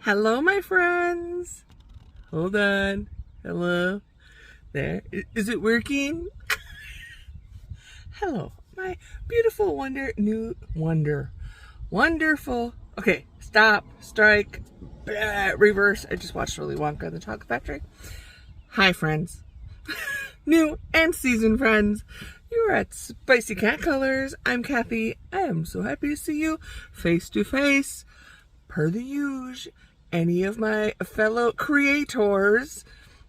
Hello, my friends. Hold on. Hello. There. Is it working? Hello, my beautiful wonderful. Okay, stop, strike, blah, reverse. I just watched Willy Wonka and the Chocolate Factory. Hi, friends. New and seasoned friends. You're at SpiceyCatColors. I'm Kathy. I am so happy to see you face to face. Per the usual, any of my fellow creators,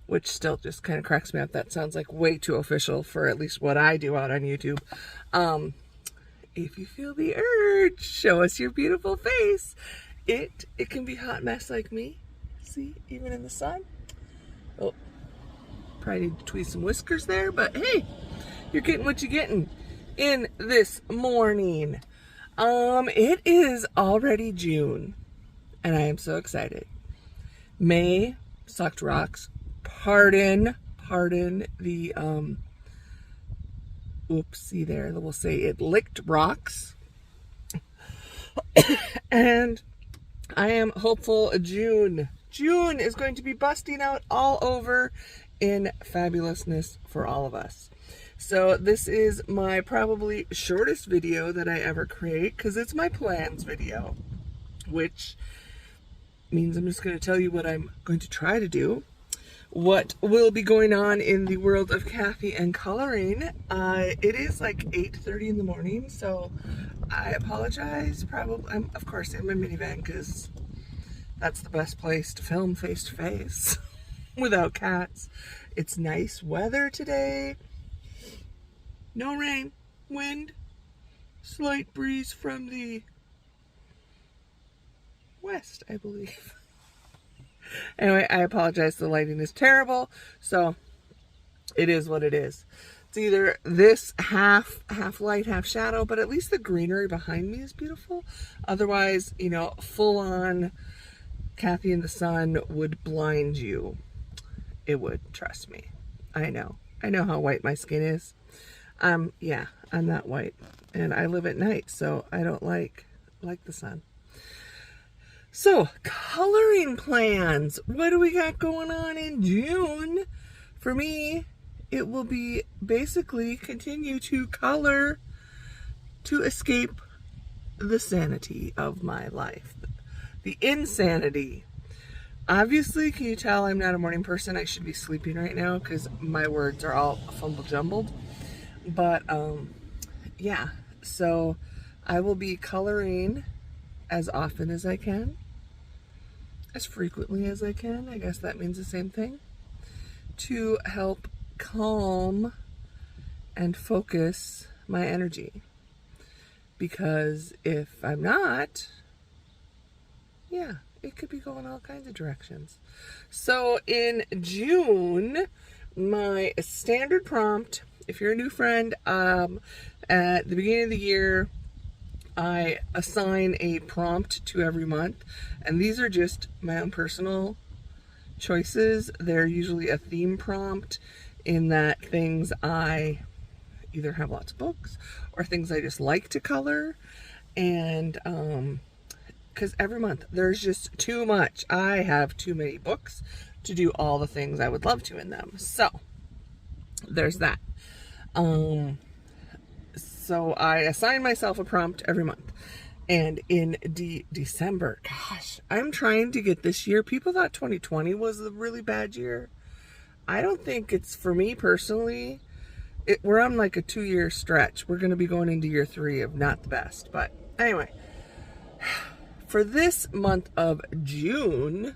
which still just kind of cracks me up. That sounds like way too official for at least what I do out on YouTube. If you feel the urge, show us your beautiful face. It can be a hot mess like me. See, even in the sun. Oh, probably need to tweeze some whiskers there, but hey, you're getting what you're getting in this morning. It is already June, and I am so excited. May sucked rocks. Pardon the oopsie there. We'll say it licked rocks. And I am hopeful June is going to be busting out all over in fabulousness for all of us. So this is my probably shortest video that I ever create because it's my plans video, which means I'm just going to tell you what I'm going to try to do. What will be going on in the world of Kathy and coloring. It is like 8:30 in the morning, so I apologize. Probably, I'm of course in my minivan because that's the best place to film face to face without cats. It's nice weather today. No rain, wind, slight breeze from the west, I believe. Anyway, I apologize. The lighting is terrible, so it is what it is. It's either this half light, half shadow, but at least the greenery behind me is beautiful. Otherwise, you know, full on Kathy in the sun would blind you. It would, trust me. I know how white my skin is. Yeah, I'm not white, and I live at night, so I don't like the sun. So, coloring plans. What do we got going on in June? For me, it will be basically continue to color to escape the sanity of my life. The insanity. Obviously, can you tell I'm not a morning person? I should be sleeping right now because my words are all fumble jumbled. But, yeah. So, I will be coloring as often as I can, as frequently as I can. I guess that means the same thing, to help calm and focus my energy. Because if I'm not, yeah, it could be going all kinds of directions. So in June, my standard prompt, if you're a new friend, at the beginning of the year, I assign a prompt to every month, and these are just my own personal choices. They're usually a theme prompt in that things I either have lots of books or things I just like to color, and because every month there's just too much. I have too many books to do all the things I would love to in them. So there's that. So I assign myself a prompt every month. And in December, gosh, I'm trying to get this year. People thought 2020 was a really bad year. I don't think it's, for me personally, we're on like a 2-year stretch. We're going to be going into year 3 of not the best. But anyway, for this month of June,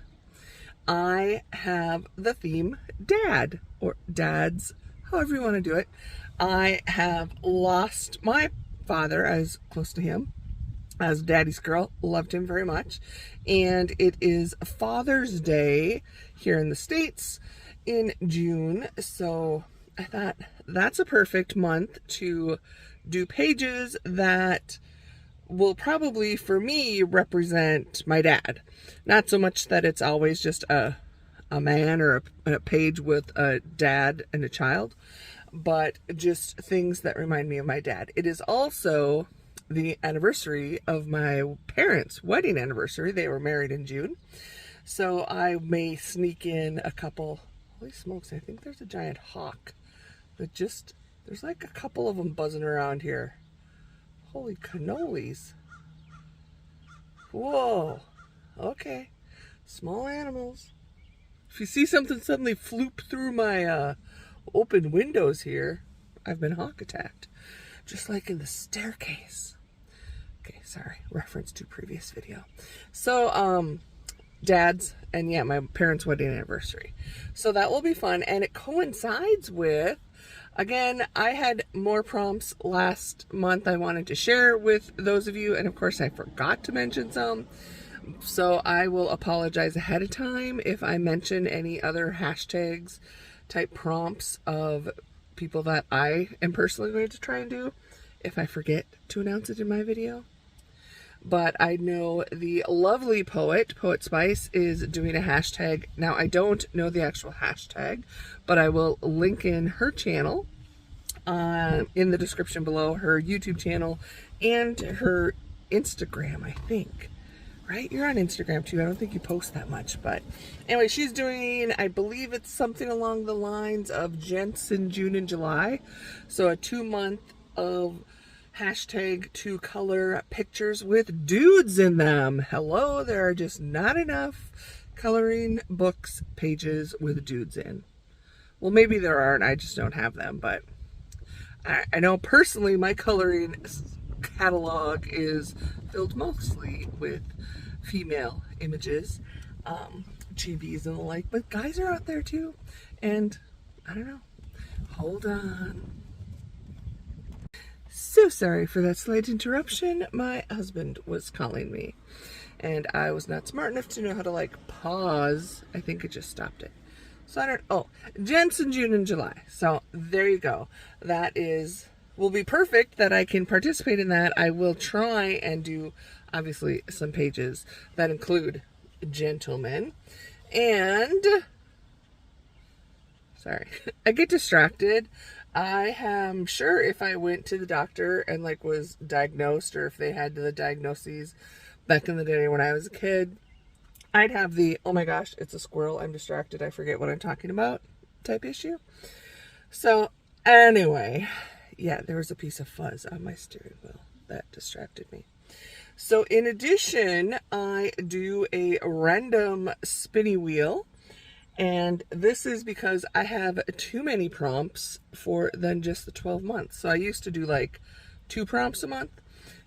I have the theme Dad, or Dads, however you want to do it. I have lost my father. I was close to him. I was daddy's girl. Loved him very much. And it is Father's Day here in the States in June. So I thought that's a perfect month to do pages that will probably, for me, represent my dad. Not so much that it's always just a man or a page with a dad and a child, but just things that remind me of my dad. It is also the anniversary of my parents' wedding anniversary. They were married in June. So I may sneak in a couple. Holy smokes, I think there's a giant hawk. But just, there's like a couple of them buzzing around here. Holy cannolis. Whoa. Okay. Small animals. If you see something suddenly floop through my open windows here, I've been hawk attacked. Just like in the staircase. Okay, sorry. Reference to previous video. So, Dad's, and yeah, my parents' wedding anniversary. So that will be fun. And it coincides with, again, I had more prompts last month I wanted to share with those of you. And of course, I forgot to mention some. So I will apologize ahead of time if I mention any other hashtags type prompts of people that I am personally going to try and do if I forget to announce it in my video. But I know the lovely Poet Spice, is doing a hashtag. Now, I don't know the actual hashtag, but I will link in her channel in the description below, her YouTube channel and her Instagram, I think. Right? You're on Instagram too. I don't think you post that much, but anyway, she's doing, I believe it's something along the lines of Gents in June and July. So a 2-month of hashtag 2-color pictures with dudes in them. Hello, there are just not enough coloring books pages with dudes in. Well, maybe there aren't, I just don't have them, but I know personally my coloring catalog is filled mostly with female images, GBs and the like, but guys are out there too, and I don't know. Hold on. So sorry for that slight interruption. My husband was calling me, and I was not smart enough to know how to like pause. I think it just stopped it. So I don't, oh, Gents in June and July. So there you go. That will be perfect that I can participate in that. I will try and do, obviously, some pages that include gentlemen. And, sorry, I get distracted. I am sure if I went to the doctor and like was diagnosed, or if they had the diagnoses back in the day when I was a kid, I'd have the, oh my gosh, it's a squirrel, I'm distracted, I forget what I'm talking about type issue. So anyway, yeah, there was a piece of fuzz on my steering wheel that distracted me. So in addition, I do a random spinny wheel. And this is because I have too many prompts for than just the 12 months. So I used to do like 2 prompts a month.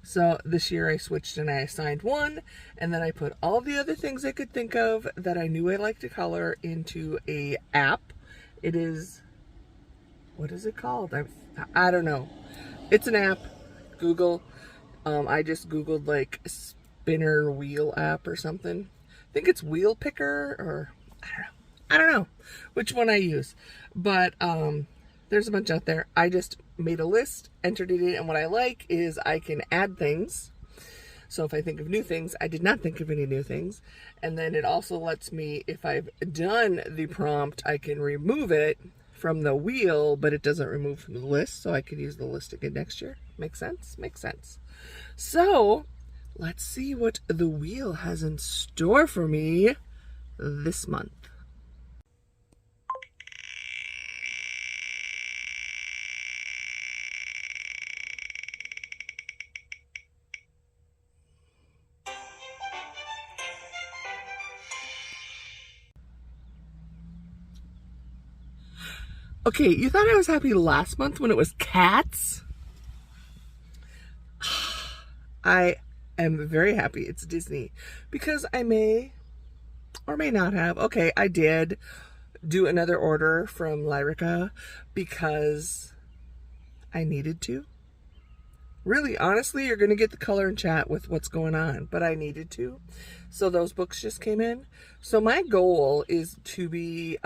So this year I switched and I assigned 1. And then I put all the other things I could think of that I knew I liked to color into a app. It is, what is it called? I don't know. It's an app. Google. I just Googled like spinner wheel app or something. I think it's Wheel Picker, or I don't know which one I use, but there's a bunch out there. I just made a list, entered it in, and what I like is I can add things. So if I think of new things, I did not think of any new things. And then it also lets me, if I've done the prompt, I can remove it from the wheel, but it doesn't remove from the list, so I could use the list again next year. Makes sense? Makes sense. So let's see what the wheel has in store for me this month. Okay, you thought I was happy last month when it was cats? I am very happy it's Disney, because I may or may not have. Okay, I did do another order from Lyrica because I needed to. Really, honestly, you're going to get the color and chat with what's going on, but I needed to. So those books just came in. So my goal is to be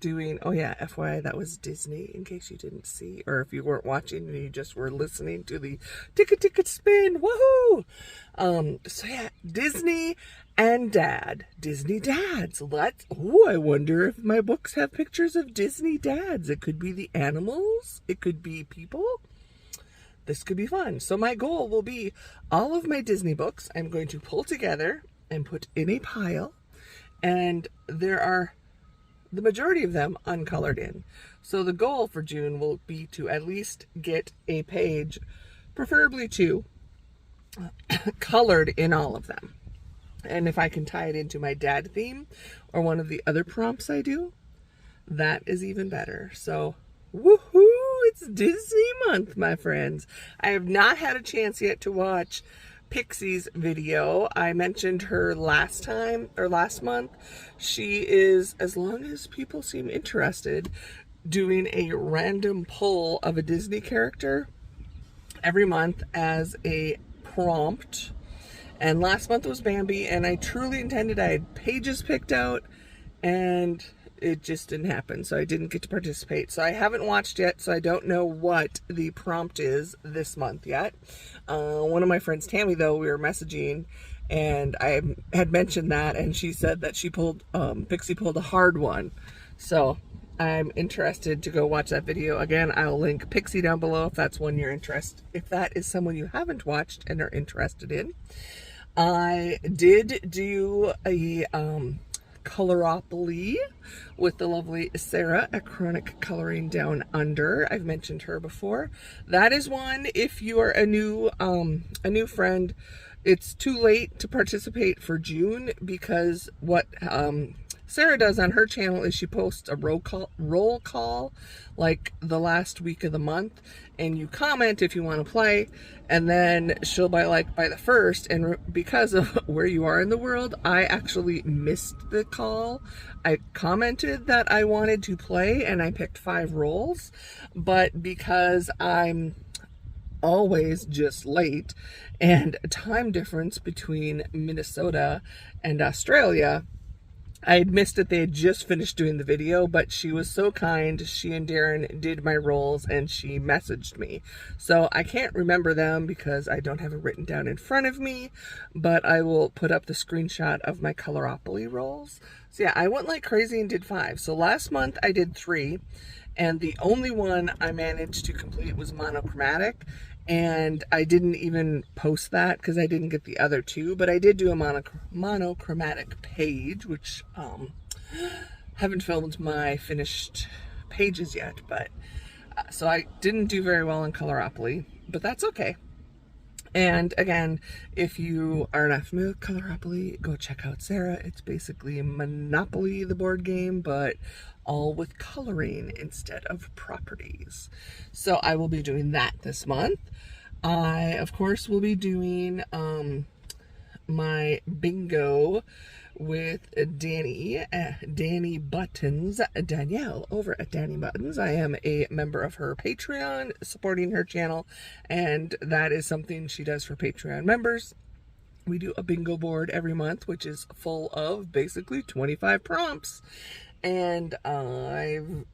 doing, oh yeah, FYI, that was Disney, in case you didn't see, or if you weren't watching and you just were listening to the ticket spin, woohoo! So yeah, Disney and Dad. Disney dads. I wonder if my books have pictures of Disney dads. It could be the animals. It could be people. This could be fun. So my goal will be all of my Disney books I'm going to pull together and put in a pile, and there are the majority of them uncolored in. So the goal for June will be to at least get a page, preferably 2, colored in all of them. And if I can tie it into my dad theme or one of the other prompts I do, that is even better. So, woohoo! It's Disney month, my friends. I have not had a chance yet to watch Pixie's video. I mentioned her last time, or last month. She is, as long as people seem interested, doing a random pull of a Disney character every month as a prompt. And last month was Bambi, and I truly intended, I had pages picked out, and it just didn't happen, so I didn't get to participate. So I haven't watched yet, so I don't know what the prompt is this month yet. One of my friends, Tammy, though, we were messaging, and I had mentioned that, and she said that she pulled, Pixie pulled a hard one. So I'm interested to go watch that video. Again, I'll link Pixie down below if that's one you're interested, if that is someone you haven't watched and are interested in. I did do a Coloropoly with the lovely Sarah at Chronic Coloring Down Under. I've mentioned her before. That is one, if you are a new friend, it's too late to participate for June, because what Sarah does on her channel is she posts a roll call like the last week of the month, and you comment if you want to play, and then she'll by the 1st, and because of where you are in the world, I actually missed the call. I commented that I wanted to play, and I picked 5 rolls, but because I'm always just late, and time difference between Minnesota and Australia, I had missed it. They had just finished doing the video, but she was so kind. She and Darren did my rolls, and she messaged me. So I can't remember them because I don't have it written down in front of me, but I will put up the screenshot of my Coloropoly rolls. So yeah, I went like crazy and did 5. So last month I did 3, and the only one I managed to complete was monochromatic. And I didn't even post that because I didn't get the other 2, but I did do a monochromatic page, which haven't filmed my finished pages yet, but so I didn't do very well in Coloropoly, but that's okay. And again, if you are not familiar with Coloropoly, go check out Sarah. It's basically Monopoly, the board game, but all with coloring instead of properties. So I will be doing that this month. I, of course, will be doing my bingo with Danny Buttons, Danielle over at Danny Buttons. I am a member of her Patreon, supporting her channel, and that is something she does for Patreon members. We do a bingo board every month, which is full of basically 25 prompts. And I've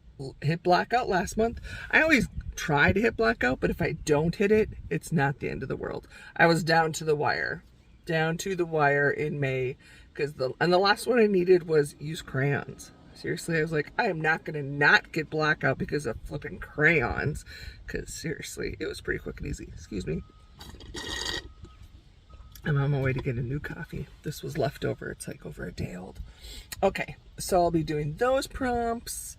hit blackout last month. I always try to hit blackout, but if I don't hit it, it's not the end of the world. I was down to the wire in May, because the last one I needed was use crayons. Seriously, I was like, I am not going to not get blackout because of flipping crayons, because seriously, it was pretty quick and easy. Excuse me. I'm on my way to get a new coffee. This was left over. It's like over a day old. Okay, so I'll be doing those prompts.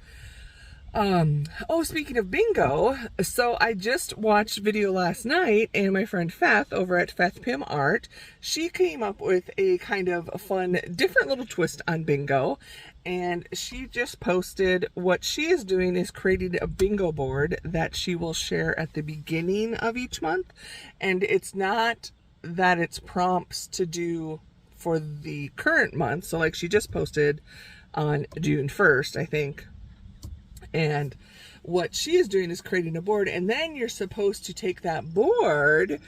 Oh, speaking of bingo, so I just watched video last night, and my friend Feth over at Feth Pim Art, she came up with a kind of a fun, different little twist on bingo, and she just posted what she is doing is creating a bingo board that she will share at the beginning of each month, and it's not that it's prompts to do for the current month. So like she just posted on June 1st, I think. And what she is doing is creating a board, and then you're supposed to take that board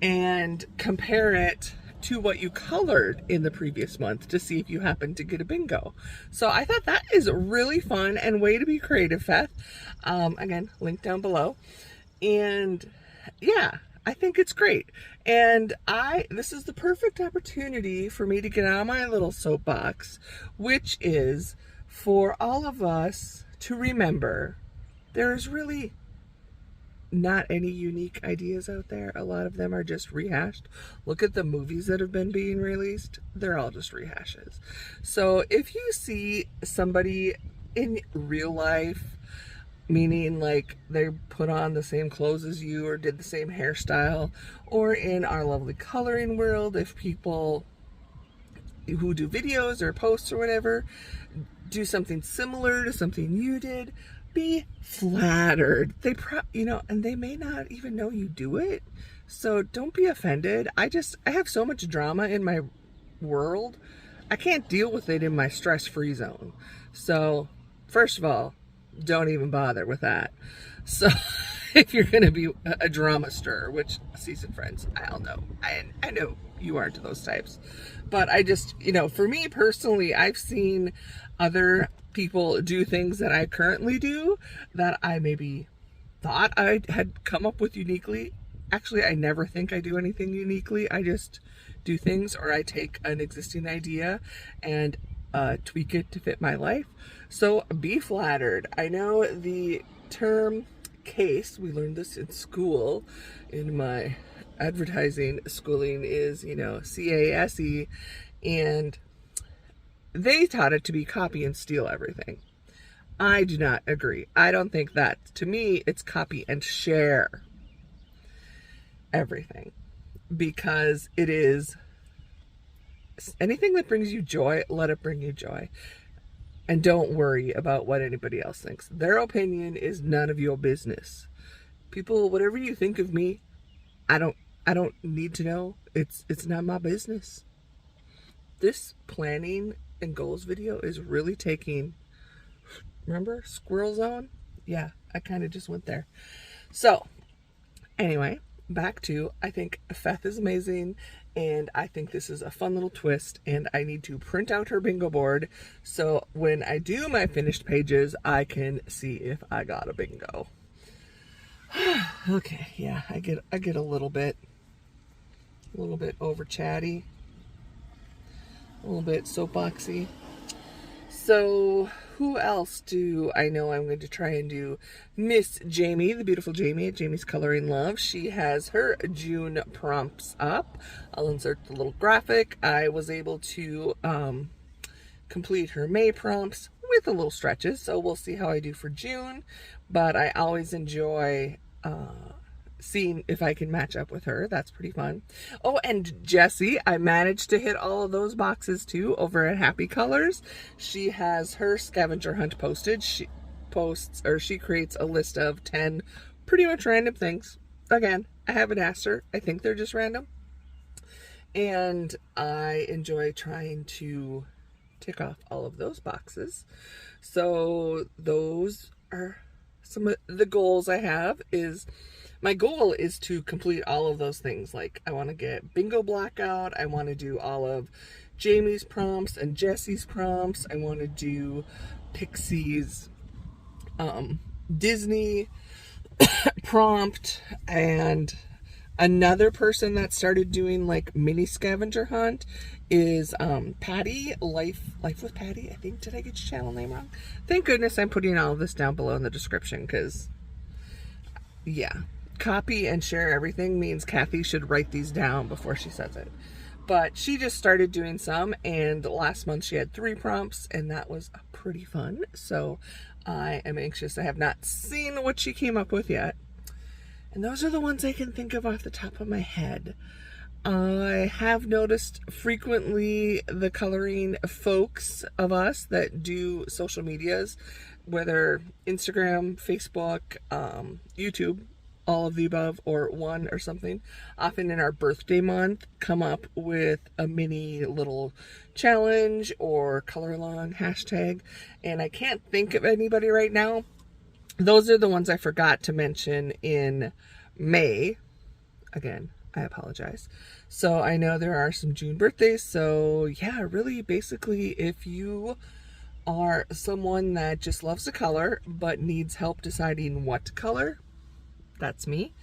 and compare it to what you colored in the previous month to see if you happen to get a bingo. So I thought that is really fun and way to be creative, Feth. Again, link down below. And yeah, I think it's great. And this is the perfect opportunity for me to get on my little soapbox, which is for all of us to remember there's really not any unique ideas out there. A lot of them are just rehashed. Look at the movies that have been being released. They're all just rehashes. So if you see somebody in real life, meaning like they put on the same clothes as you or did the same hairstyle, or in our lovely coloring world, if people who do videos or posts or whatever do something similar to something you did, be flattered. They and they may not even know you do it, so don't be offended. I have so much drama in my world, I can't deal with it in my stress-free zone. So first of all, don't even bother with that. So if you're going to be a drama stirrer, which seasoned friends, I'll know. I know you aren't those types. But I just, for me personally, I've seen other people do things that I currently do that I maybe thought I had come up with uniquely. Actually, I never think I do anything uniquely. I just do things, or I take an existing idea and tweak it to fit my life. So be flattered. I know the term case, we learned this in school, in my advertising schooling, is, CASE, and they taught it to be copy and steal everything. I do not agree. I don't think that. To me, it's copy and share everything, because it is anything that brings you joy, let it bring you joy. And don't worry about what anybody else thinks. Their opinion is none of your business. People, whatever you think of me, I don't need to know. It's not my business. This planning and goals video is really taking, remember Squirrel Zone? Yeah, I kind of just went there. So anyway, back to, I think Feth is amazing, and I think this is a fun little twist, and I need to print out her bingo board so when I do my finished pages, I can see if I got a bingo. Okay, yeah, I get a little bit over chatty, a little bit soapboxy. So who else do I know I'm going to try and do? Miss Jamie, the beautiful Jamie at Jamie's Coloring Love. She has her June prompts up. I'll insert the little graphic. I was able to complete her May prompts with a little stretches, so we'll see how I do for June. But I always enjoy seeing if I can match up with her. That's pretty fun. Oh, and Jessie, I managed to hit all of those boxes too over at Happy Colors. She has her scavenger hunt posted. She creates a list of 10 pretty much random things. Again, I haven't asked her. I think they're just random. And I enjoy trying to tick off all of those boxes. So those are some of the goals I have. My goal is to complete all of those things. Like, I want to get bingo blackout. I want to do all of Jamie's prompts and Jessie's prompts. I want to do Pixie's Disney prompt, and another person that started doing like mini scavenger hunt is Patty, Life with Patty, I think. Did I get your channel name wrong? Thank goodness I'm putting all of this down below in the description, because yeah, copy and share everything means Kathy should write these down before she says it. But she just started doing some, and last month she had 3 prompts, and that was pretty fun. So I am anxious. I have not seen what she came up with yet. And those are the ones I can think of off the top of my head. I have noticed frequently the coloring folks of us that do social medias, whether Instagram, Facebook, YouTube, all of the above, or one or something, often in our birthday month, come up with a mini little challenge or color along hashtag. And I can't think of anybody right now. Those are the ones I forgot to mention in May. Again, I apologize. So I know there are some June birthdays. So yeah, really basically, if you are someone that just loves to color but needs help deciding what to color, that's me.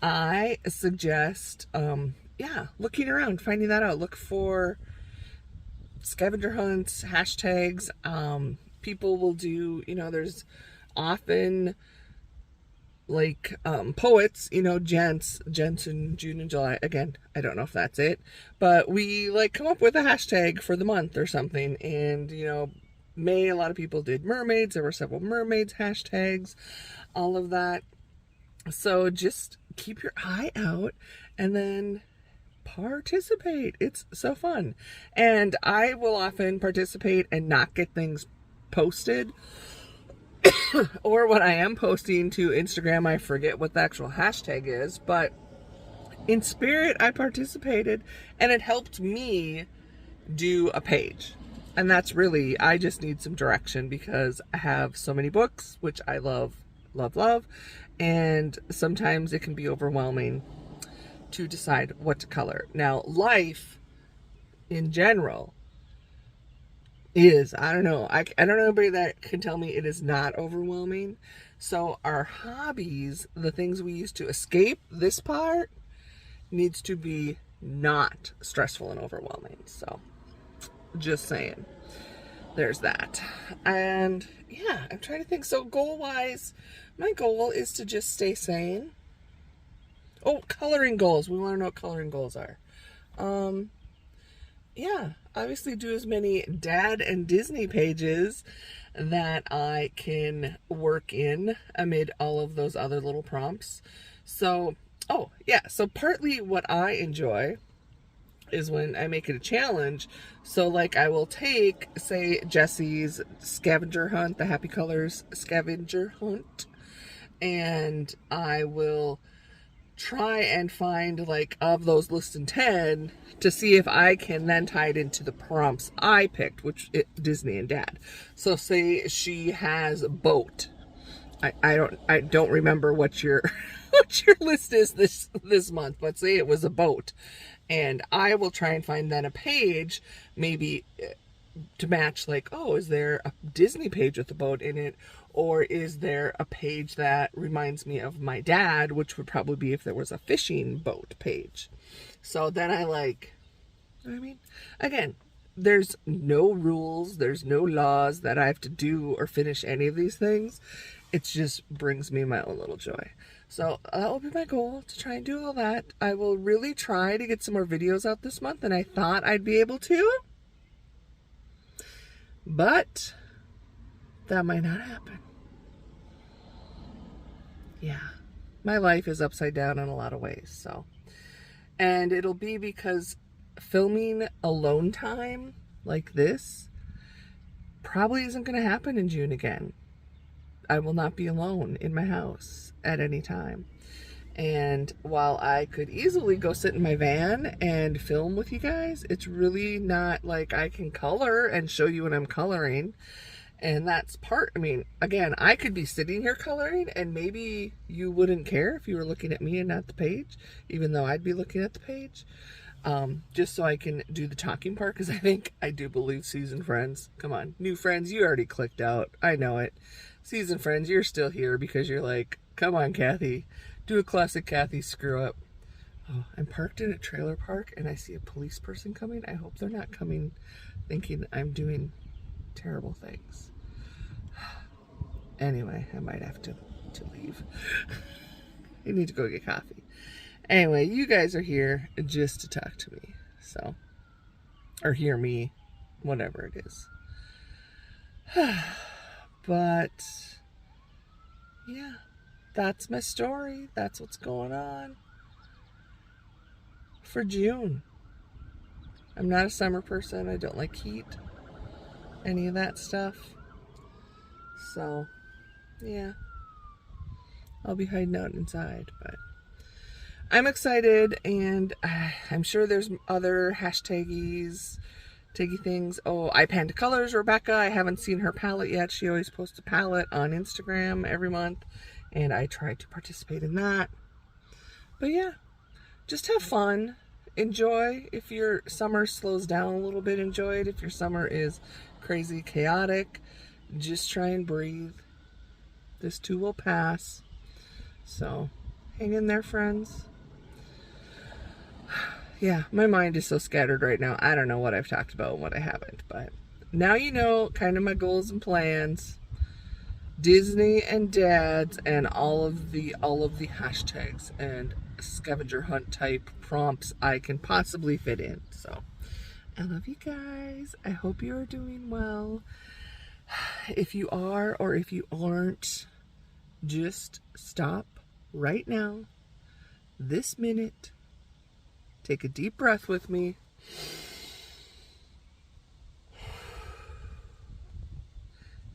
I suggest looking around, finding that out. Look for scavenger hunts, hashtags. People will do, there's often like poets, you know, gents in June and July. Again, I don't know if that's it, but we like come up with a hashtag for the month or something. And you know, May, a lot of people did mermaids. There were several mermaids hashtags, all of that. So just keep your eye out and then participate. It's so fun. And I will often participate and not get things posted. Or when I am posting to Instagram, I forget what the actual hashtag is, but in spirit, I participated and it helped me do a page. And that's really, I just need some direction because I have so many books, which I love, love, love. And sometimes it can be overwhelming to decide what to color. Now, life in general is, I don't know, I don't know anybody that can tell me it is not overwhelming. So our hobbies, the things we use to escape this part, needs to be not stressful and overwhelming. So just saying, there's that. And yeah, I'm trying to think. So goal wise, my goal is to just stay sane. Oh, coloring goals. We want to know what coloring goals are. Yeah, obviously do as many Dad and Disney pages that I can work in amid all of those other little prompts. So, oh yeah, so partly what I enjoy is when I make it a challenge. So like I will take, say, Jessie's scavenger hunt, the Happy Colors scavenger hunt, and I will try and find, like, of those listed 10 to see if I can then tie it into the prompts I picked, which Disney and Dad. So say she has a boat. I don't remember what your what your list is this month, but say it was a boat, and I will try and find then a page maybe to match, like, oh, is there a Disney page with a boat in it? Or is there a page that reminds me of my dad, which would probably be if there was a fishing boat page. So then I like, I mean, again, there's no rules, there's no laws that I have to do or finish any of these things. It just brings me my own little joy. So that will be my goal, to try and do all that. I will really try to get some more videos out this month, and I thought I'd be able to. But that might not happen. Yeah, my life is upside down in a lot of ways, so. And it'll be because filming alone time like this probably isn't going to happen in June again. I will not be alone in my house at any time. And while I could easily go sit in my van and film with you guys, it's really not like I can color and show you when I'm coloring. And that's part, I mean, again, I could be sitting here coloring and maybe you wouldn't care if you were looking at me and not the page, even though I'd be looking at the page. Just so I can do the talking part, because I do believe seasoned friends, come on, new friends, you already clicked out. I know it. Seasoned friends, you're still here because you're like, come on, Kathy, do a classic Kathy screw up. Oh, I'm parked in a trailer park and I see a police person coming. I hope they're not coming thinking I'm doing terrible things. Anyway, I might have to leave. I need to go get coffee. Anyway, you guys are here just to talk to me, so, or hear me, whatever it is. But yeah, that's my story. That's what's going on for June. I'm not a summer person. I don't like heat, any of that stuff. So yeah, I'll be hiding out inside, but I'm excited, and I'm sure there's other hashtaggy things. Oh, I Panda Colors, Rebecca. I haven't seen her palette yet. She always posts a palette on Instagram every month, and I try to participate in that. But yeah, just have fun. Enjoy. If your summer slows down a little bit, enjoy it. If your summer is crazy chaotic, just try and breathe. This too will pass. So hang in there, friends. Yeah, my mind is so scattered right now. I don't know what I've talked about and what I haven't, but now you know kind of my goals and plans. Disney and dads and all of the hashtags and scavenger hunt type prompts I can possibly fit in. So I love you guys. I hope you are doing well. If you are or if you aren't, just stop right now, this minute, take a deep breath with me.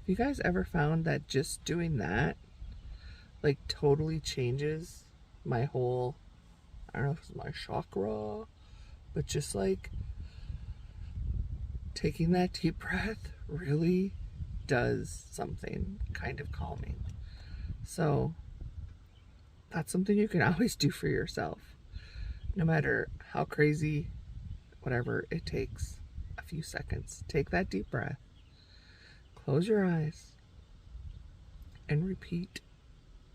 You guys ever found that just doing that like totally changes my whole, I don't know if it's my chakra, but just like taking that deep breath really does something kind of calming. So that's something you can always do for yourself, no matter how crazy, whatever it takes. A few seconds, take that deep breath, close your eyes, and repeat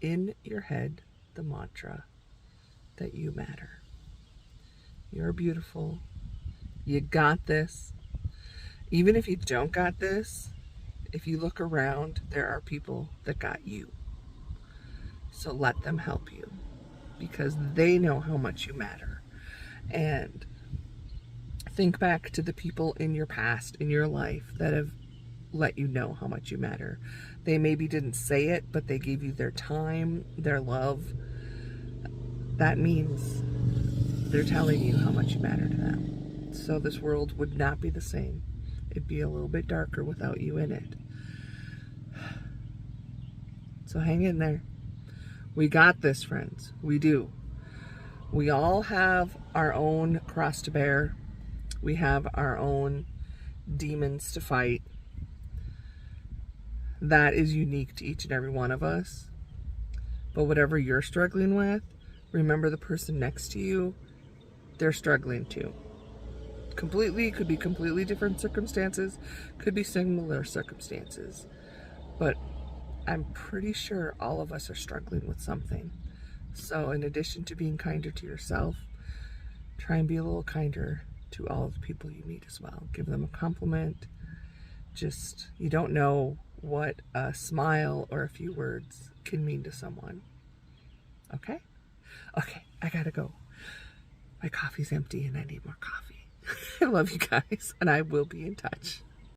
in your head the mantra that you matter. You're beautiful. You got this. Even if you don't got this, if you look around, there are people that got you. So let them help you, because they know how much you matter. And think back to the people in your past, in your life, that have let you know how much you matter. They maybe didn't say it, but they gave you their time, their love. That means they're telling you how much you matter to them. So this world would not be the same. It'd be a little bit darker without you in it. So hang in there. We got this, friends. We do. We all have our own cross to bear. We have our own demons to fight. That is unique to each and every one of us. But whatever you're struggling with, remember the person next to you, they're struggling too. Could be completely different circumstances, could be similar circumstances. But I'm pretty sure all of us are struggling with something. So in addition to being kinder to yourself, try and be a little kinder to all of the people you meet as well. Give them a compliment. Just, you don't know what a smile or a few words can mean to someone. Okay? Okay, I gotta go. My coffee's empty and I need more coffee. I love you guys, and I will be in touch.